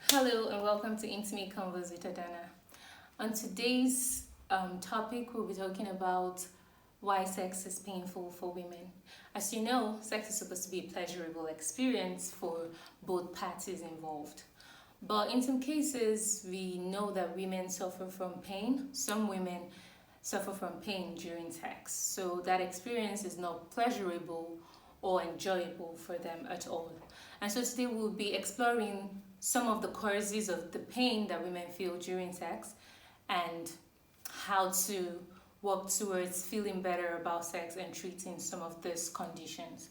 Hello and welcome to Intimate Converse with Adana. On today's topic, we'll be talking about why sex is painful for women. As you know, sex is supposed to be a pleasurable experience for both parties involved. But in some cases, we know that women suffer from pain. Some women suffer from pain during sex. So that experience is not pleasurable or enjoyable for them at all. And so today we'll be exploring some of the causes of the pain that women feel during sex and how to work towards feeling better about sex and treating some of these conditions.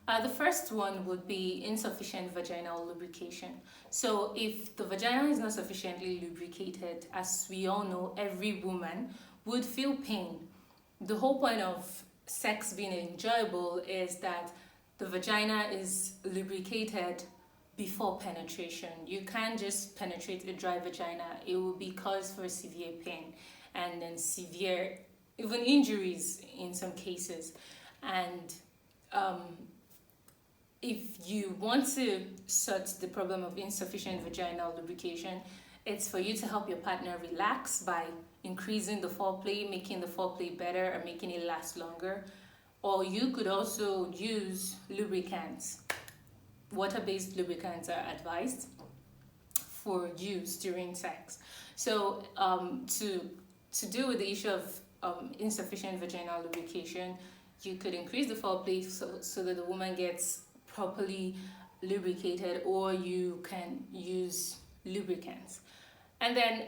The first one would be insufficient vaginal lubrication. So, if the vagina is not sufficiently lubricated, as we all know, every woman would feel pain. The whole point of sex being enjoyable is that the vagina is lubricated before penetration. You can't just penetrate a dry vagina, it will be cause for severe pain and then severe, even injuries in some cases. And um, if you want to sort the problem of insufficient vaginal lubrication, it's for you to help your partner relax by increasing the foreplay, making the foreplay better, or making it last longer. Or you could also use lubricants. Water-based lubricants are advised for use during sex. So to deal with the issue of insufficient vaginal lubrication, you could increase the foreplay so that the woman gets properly lubricated, or you can use lubricants. And then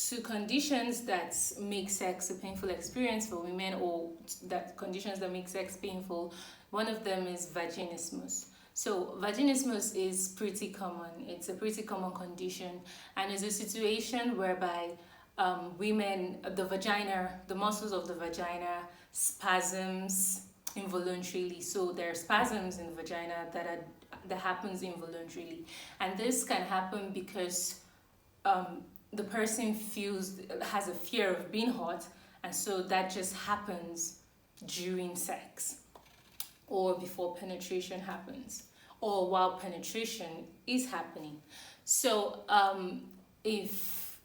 to conditions that make sex a painful experience for women, or that conditions that make sex painful, one of them is vaginismus. So vaginismus is pretty common. It's a pretty common condition, and it's a situation whereby women, the muscles of the vagina spasms involuntarily. So there are spasms in the vagina that happens involuntarily, and this can happen because the person has a fear of being hot, and so that just happens during sex or before penetration happens or while penetration is happening. So if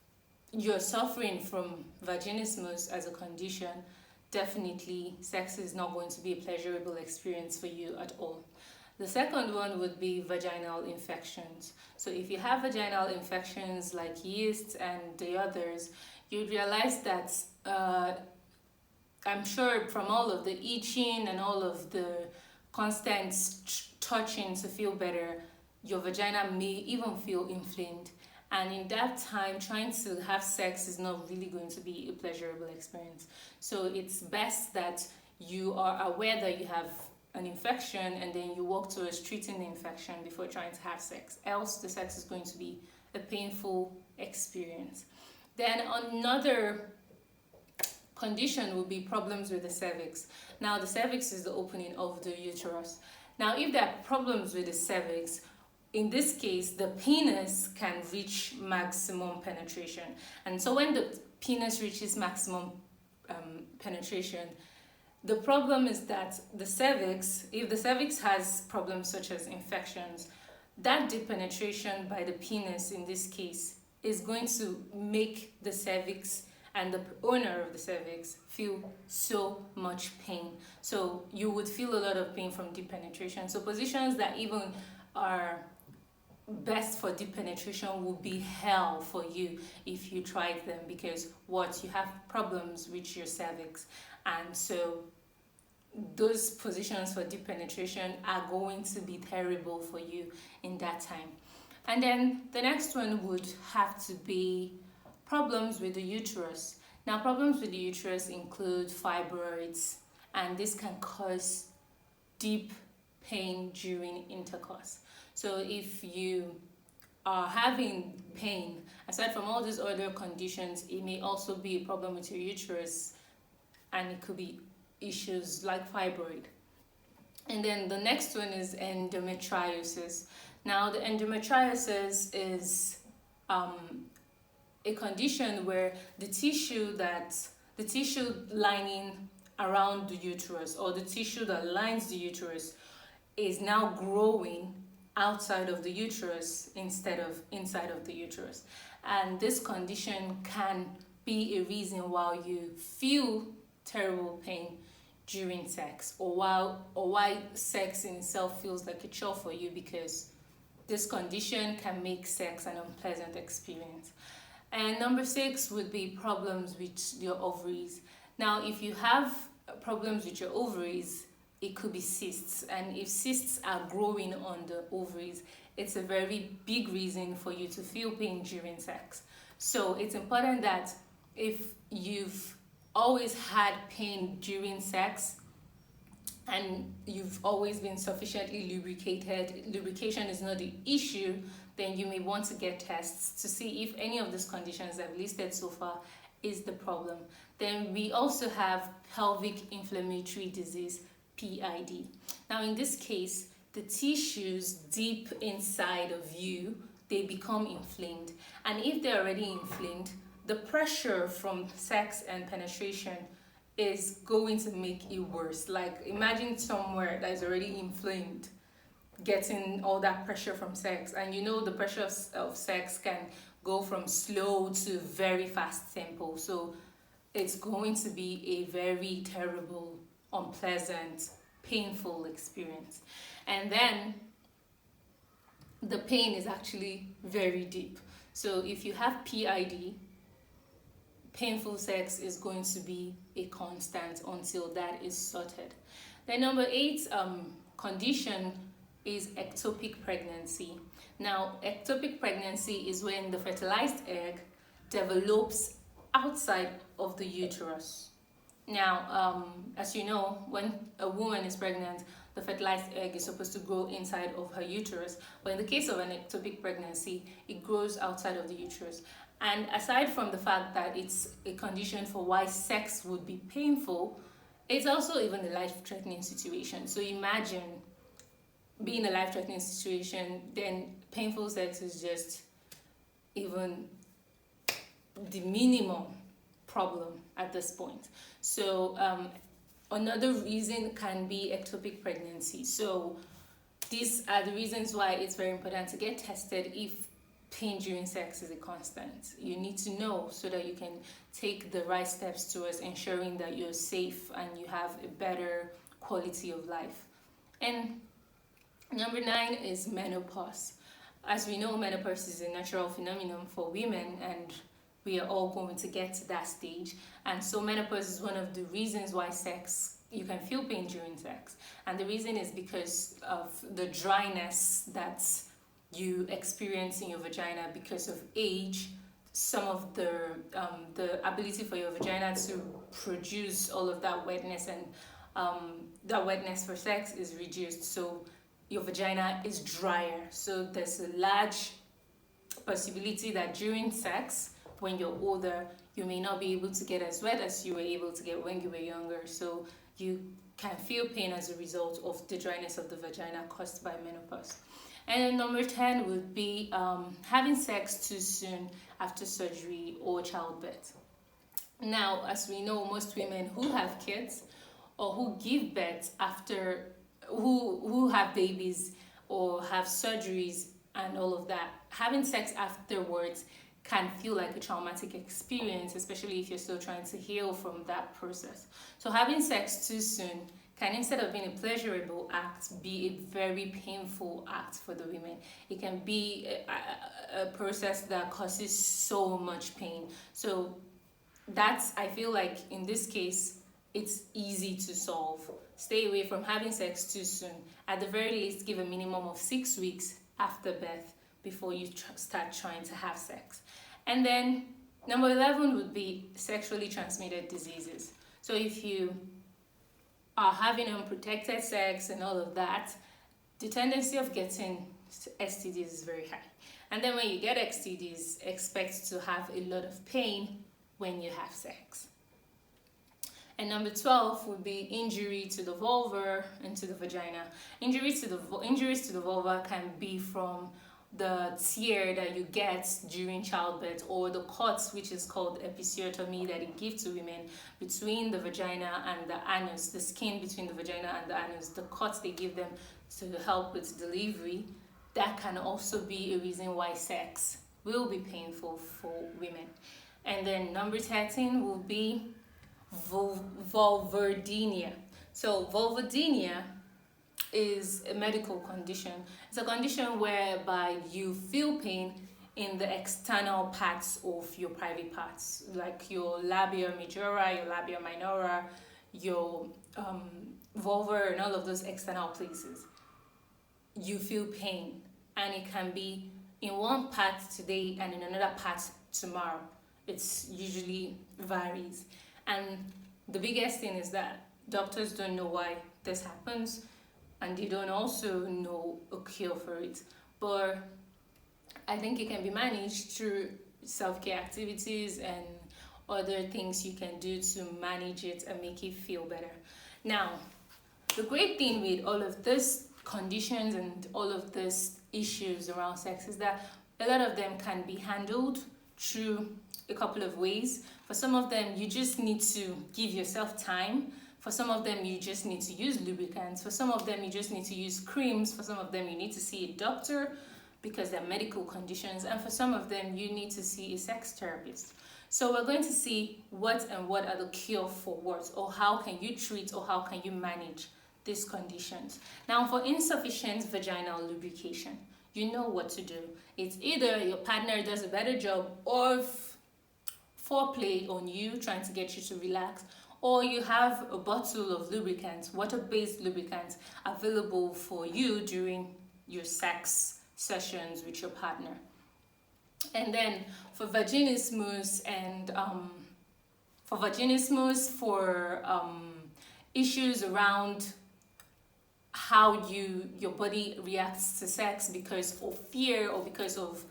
you're suffering from vaginismus as a condition, definitely sex is not going to be a pleasurable experience for you at all. The second one would be vaginal infections. So if you have vaginal infections like yeast and the others, you'd realize that I'm sure from all of the itching and all of the constant touching to feel better, your vagina may even feel inflamed. And in that time, trying to have sex is not really going to be a pleasurable experience. So it's best that you are aware that you have an infection and then you work towards treating the infection before trying to have sex. Else, the sex is going to be a painful experience. Then another condition would be problems with the cervix. Now, the cervix is the opening of the uterus. Now, if there are problems with the cervix, in this case, the penis can reach maximum penetration. And so when the penis reaches maximum penetration, the problem is that the cervix, if the cervix has problems such as infections, that deep penetration by the penis in this case is going to make the cervix and the owner of the cervix feel so much pain. So you would feel a lot of pain from deep penetration. So positions that even are best for deep penetration will be hell for you if you tried them, because you have problems with your cervix, and so those positions for deep penetration are going to be terrible for you in that time. And then the next one would have to be problems with the uterus. Now, problems with the uterus include fibroids, and this can cause deep pain during intercourse. So if you are having pain, aside from all these other conditions, it may also be a problem with your uterus, and it could be issues like fibroid. And then the next one is endometriosis. Now, the endometriosis is a condition where the tissue lining around the uterus, or the tissue that lines the uterus, is now growing outside of the uterus instead of inside of the uterus. And this condition can be a reason why you feel terrible pain during sex, or why sex in itself feels like a chore for you, because this condition can make sex an unpleasant experience. And number 6 would be problems with your ovaries. Now, if you have problems with your ovaries, it could be cysts. And if cysts are growing on the ovaries, it's a very big reason for you to feel pain during sex. So it's important that if you've always had pain during sex and you've always been sufficiently lubricated, lubrication is not the issue, then you may want to get tests to see if any of these conditions I've listed so far is the problem. Then we also have pelvic inflammatory disease, PID. Now in this case, the tissues deep inside of you, they become inflamed. And if they're already inflamed, the pressure from sex and penetration is going to make it worse. Like, imagine somewhere that is already inflamed getting all that pressure from sex, and you know the pressure of sex can go from slow to very fast tempo, so it's going to be a very terrible, unpleasant, painful experience. And then the pain is actually very deep. So if you have PID, painful sex is going to be a constant until that is sorted. Then number 8 condition is ectopic pregnancy. Now, ectopic pregnancy is when the fertilized egg develops outside of the uterus. Now, as you know, when a woman is pregnant, the fertilized egg is supposed to grow inside of her uterus. But in the case of an ectopic pregnancy, it grows outside of the uterus. And aside from the fact that it's a condition for why sex would be painful, it's also even a life-threatening situation. So imagine being a life-threatening situation, then painful sex is just even the minimum problem at this point. So another reason can be ectopic pregnancy. So these are the reasons why it's very important to get tested if pain during sex is a constant. You need to know so that you can take the right steps towards ensuring that you're safe and you have a better quality of life. And number 9 is menopause. As we know, menopause is a natural phenomenon for women, and we are all going to get to that stage. And so menopause is one of the reasons why you can feel pain during sex. And the reason is because of the dryness that you experience in your vagina because of age. Some of the ability for your vagina to produce all of that wetness, and that wetness for sex is reduced. So your vagina is drier. So there's a large possibility that during sex, when you're older, you may not be able to get as wet as you were able to get when you were younger. So you can feel pain as a result of the dryness of the vagina caused by menopause. And then number 10 would be having sex too soon after surgery or childbirth. Now, as we know, most women who have kids or who give birth after, who have babies or have surgeries and all of that, having sex afterwards can feel like a traumatic experience, especially if you're still trying to heal from that process. So having sex too soon can, instead of being a pleasurable act, be a very painful act for the women. It can be a process that causes so much pain. So that's, I feel like in this case, it's easy to solve. Stay away from having sex too soon. At the very least, give a minimum of 6 weeks after birth before you start trying to have sex. And then number 11 would be sexually transmitted diseases. So if you are having unprotected sex and all of that, the tendency of getting STDs is very high. And then when you get STDs, expect to have a lot of pain when you have sex. And number 12 would be injury to the vulva and to the vagina. Injuries to the vulva can be from the tear that you get during childbirth, or the cuts, which is called episiotomy, that it gives to women between the vagina and the anus, the skin between the vagina and the anus, the cuts they give them to help with delivery. that can also be a reason why sex will be painful for women. And then number 13 will be vulvodynia. So vulvodynia is a medical condition. It's a condition whereby you feel pain in the external parts of your private parts, like your labia majora, your labia minora, your vulva, and all of those external places. You feel pain, and it can be in one part today and in another part tomorrow. It's usually varies. And the biggest thing is that doctors don't know why this happens, and they don't also know a cure for it. But I think it can be managed through self-care activities and other things you can do to manage it and make it feel better. Now, the great thing with all of these conditions and all of these issues around sex is that a lot of them can be handled through a couple of ways. For some of them, you just need to give yourself time. For some of them, you just need to use lubricants. For some of them, you just need to use creams. For some of them, you need to see a doctor because they're medical conditions. And for some of them, you need to see a sex therapist. So we're going to see what are the cure for what, or how can you treat or how can you manage these conditions. Now, for insufficient vaginal lubrication, you know what to do. It's either your partner does a better job of foreplay on you, trying to get you to relax, or you have a bottle of lubricant, water-based lubricant, available for you during your sex sessions with your partner. And then for vaginismus and for issues around how your body reacts to sex because of fear or because of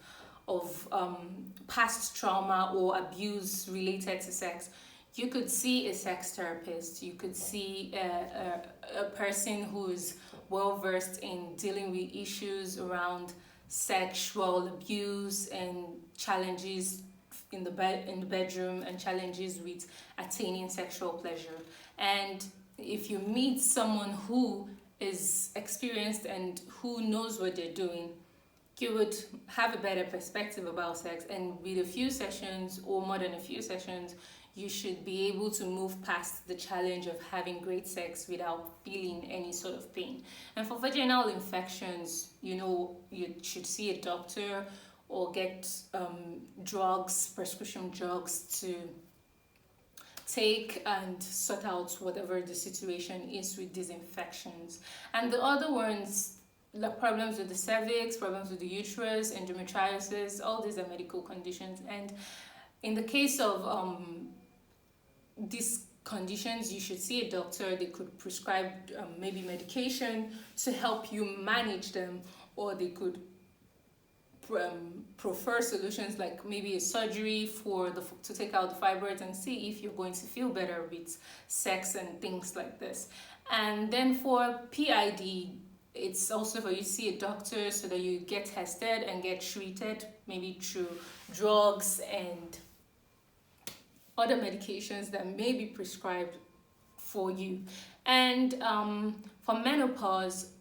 past trauma or abuse related to sex, you could see a sex therapist. You could see a person who's well versed in dealing with issues around sexual abuse and challenges in the bedroom and challenges with attaining sexual pleasure. And if you meet someone who is experienced and who knows what they're doing, you would have a better perspective about sex. And with a few sessions or more than a few sessions, you should be able to move past the challenge of having great sex without feeling any sort of pain. And for vaginal infections, you should see a doctor or get prescription drugs to take and sort out whatever the situation is with these infections. And the other ones, like problems with the cervix, problems with the uterus, endometriosis, all these are medical conditions. And in the case of these conditions, you should see a doctor. They could prescribe maybe medication to help you manage them, or they could prefer solutions like maybe a surgery to take out the fibroids and see if you're going to feel better with sex and things like this. And then for PID, it's also for you to see a doctor so that you get tested and get treated, maybe through drugs and other medications that may be prescribed for you. And for menopause,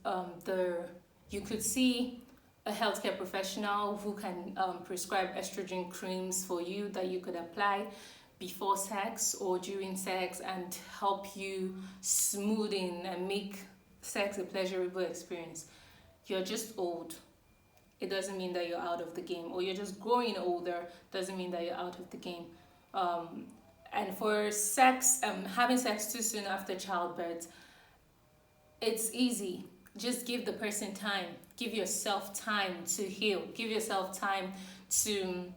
you could see a healthcare professional who can prescribe estrogen creams for you that you could apply before sex or during sex and help you smoothing and make sex a pleasurable experience. You're just old. It doesn't mean that you're out of the game, or you're just growing older. Doesn't mean that you're out of the game. And for sex, having sex too soon after childbirth, it's easy. Just give the person time. Give yourself time to heal. Give yourself time to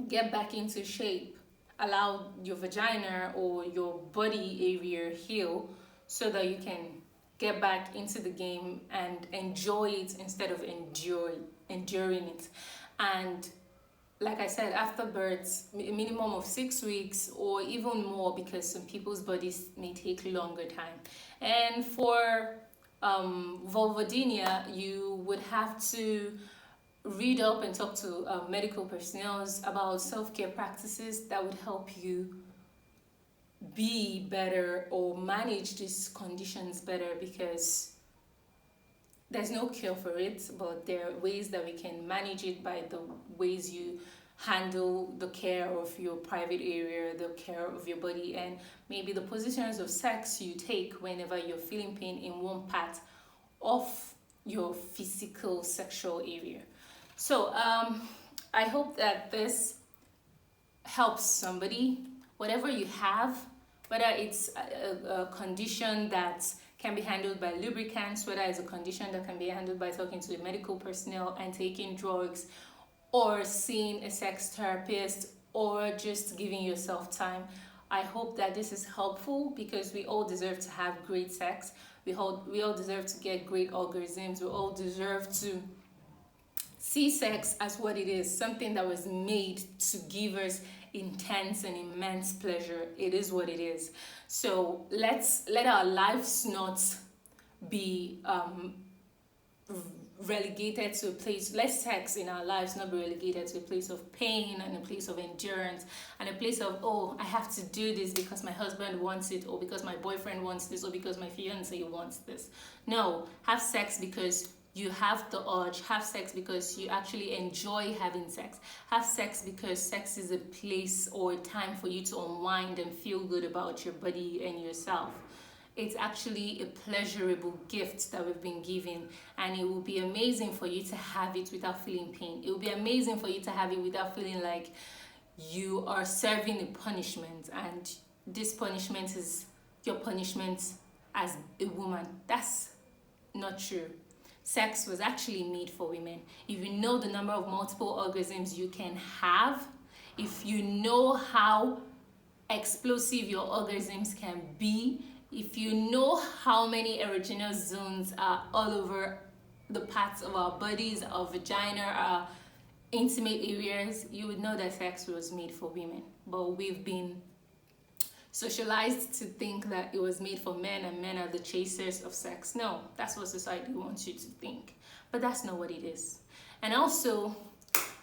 get back into shape. Allow your vagina or your body area heal so that you can get back into the game and enjoy it instead of enduring it. And like I said, after birth, a minimum of 6 weeks or even more, because some people's bodies may take longer time. And for vulvodynia, you would have to read up and talk to medical personnel about self-care practices that would help you be better or manage these conditions better, because there's no cure for it, but there are ways that we can manage it by the ways you handle the care of your private area, the care of your body, and maybe the positions of sex you take whenever you're feeling pain in one part of your physical sexual area. So I hope that this helps somebody. Whatever you have, whether it's a condition that can be handled by lubricants, whether it's a condition that can be handled by talking to a medical personnel and taking drugs, or seeing a sex therapist, or just giving yourself time. I hope that this is helpful, because we all deserve to have great sex. We all deserve to get great orgasms. We all deserve to see sex as what it is, something that was made to give us intense and immense pleasure. It is what it is. So let our lives not be relegated to a place, let sex in our lives not be relegated to a place of pain and a place of endurance and a place of, oh, I have to do this because my husband wants it, or because my boyfriend wants this, or because my fiance wants this. No, have sex because you have the urge. Have sex because you actually enjoy having sex. Have sex because sex is a place or a time for you to unwind and feel good about your body and yourself. It's actually a pleasurable gift that we've been given, and it will be amazing for you to have it without feeling pain. It will be amazing for you to have it without feeling like you are serving a punishment, and this punishment is your punishment as a woman. That's not true. Sex was actually made for women. If you know the number of multiple orgasms you can have, if you know how explosive your orgasms can be, if you know how many erogenous zones are all over the parts of our bodies, our vagina, our intimate areas, you would know that sex was made for women. But we've been socialized to think that it was made for men and men are the chasers of sex. No, that's what society wants you to think. But that's not what it is. And also,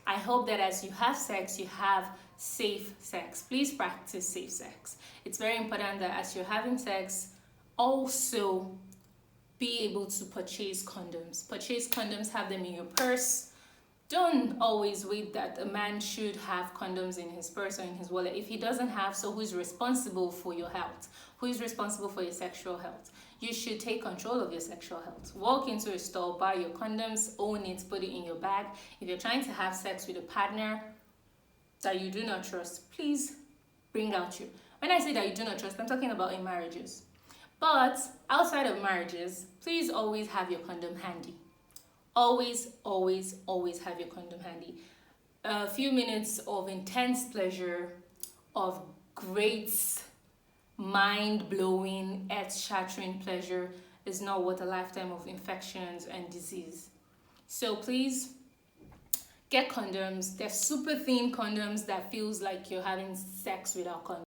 I hope that as you have sex, you have safe sex. Please practice safe sex. It's very important that as you're having sex, also be able to purchase condoms. Purchase condoms, have them in your purse. Don't always wait that a man should have condoms in his purse or in his wallet. If he doesn't have, so who's responsible for your health? Who is responsible for your sexual health? You should take control of your sexual health. Walk into a store, buy your condoms, own it, put it in your bag. If you're trying to have sex with a partner that you do not trust, please bring out your... When I say that you do not trust, I'm talking about in marriages. But outside of marriages, please always have your condom handy. Always, always, always have your condom handy. A few minutes of intense pleasure, of great, mind-blowing, earth-shattering pleasure is not worth a lifetime of infections and disease. So please get condoms. They're super thin condoms that feels like you're having sex without condoms.